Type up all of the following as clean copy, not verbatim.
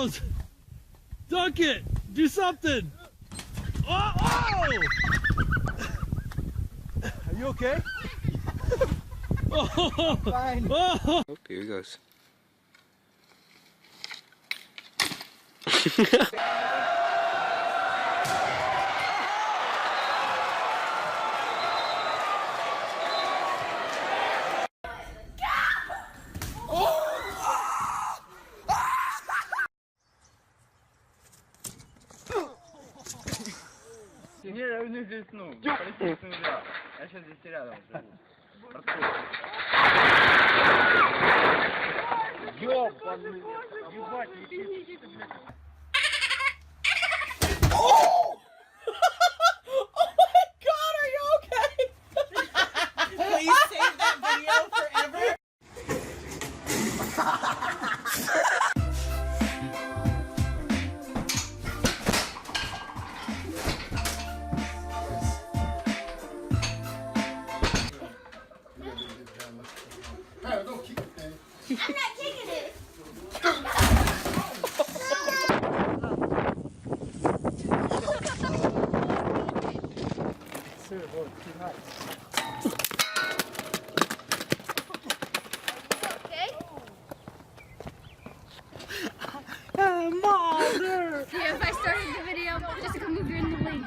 goes! Dunk it! Do something! Oh! Oh! Are you okay? Oh! Fine. Oh! Oh, here he goes. Теперь я вниз здесь, ну, полететь нельзя. Я сейчас здесь рядом живу. Ёбаный, ебать, летит. Please save that video forever. I'm not kicking it. Mother! Yeah, if I started the video, just to move you in the lead.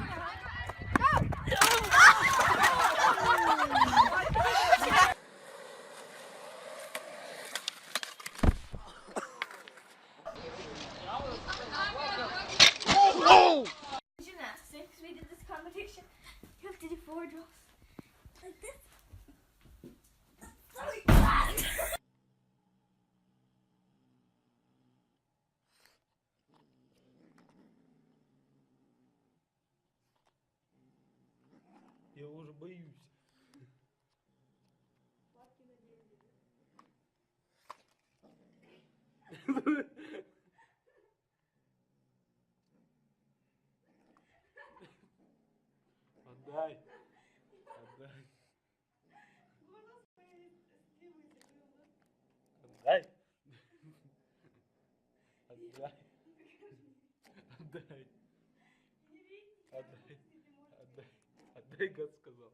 Gymnastics, we did this competition. You have to do 4 drills. Like this. Я уже боюсь. Отдай. Отдай. Отдай. Отдай. Отдай. Отдай. Отдай. Отдай, гад сказал.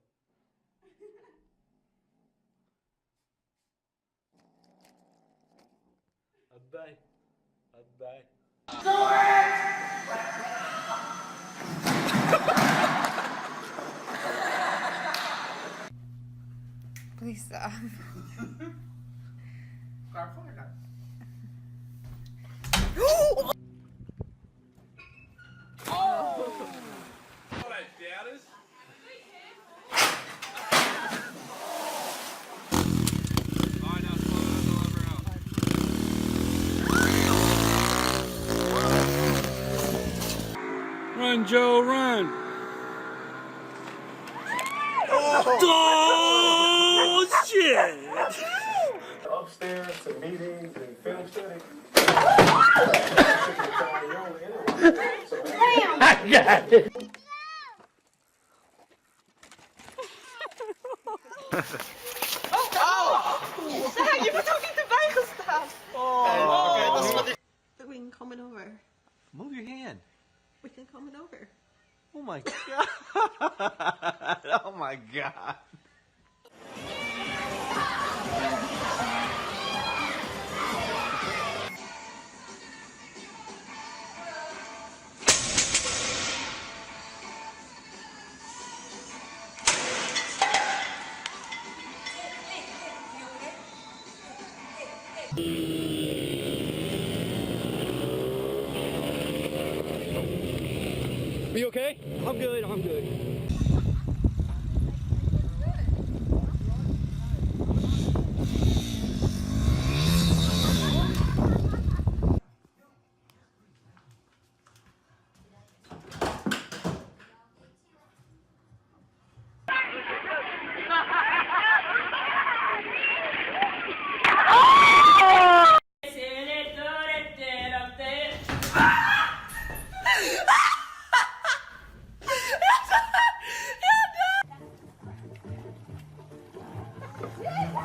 Отдай. Отдай. Please stop. Run, Joe, run! Oh, shit! Upstairs to meetings and film study. I got it! Je bent ook niet erbij gestaan. Oh. We can coming over. Move your hand. We can coming over. Oh my god! Oh my god! Are you okay? I'm good, I'm good.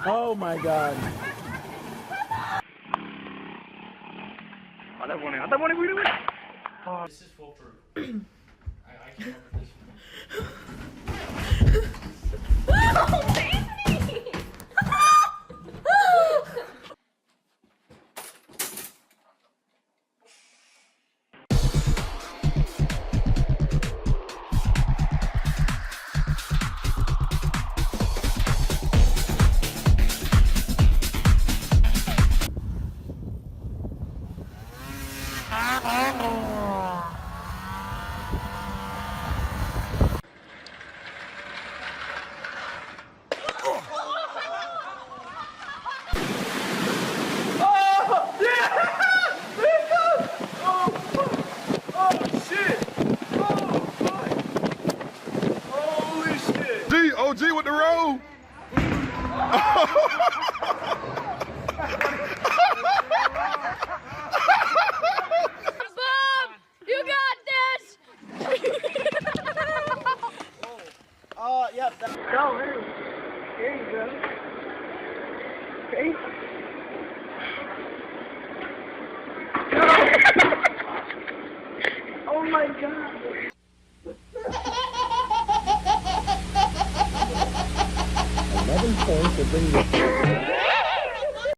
Oh my god. Vale, bueno, This is foolproof. I came up with this. OG with the roll. Bob, you got this. Yep. Go, here you go. Okay. Oh my God. 11 points will bring you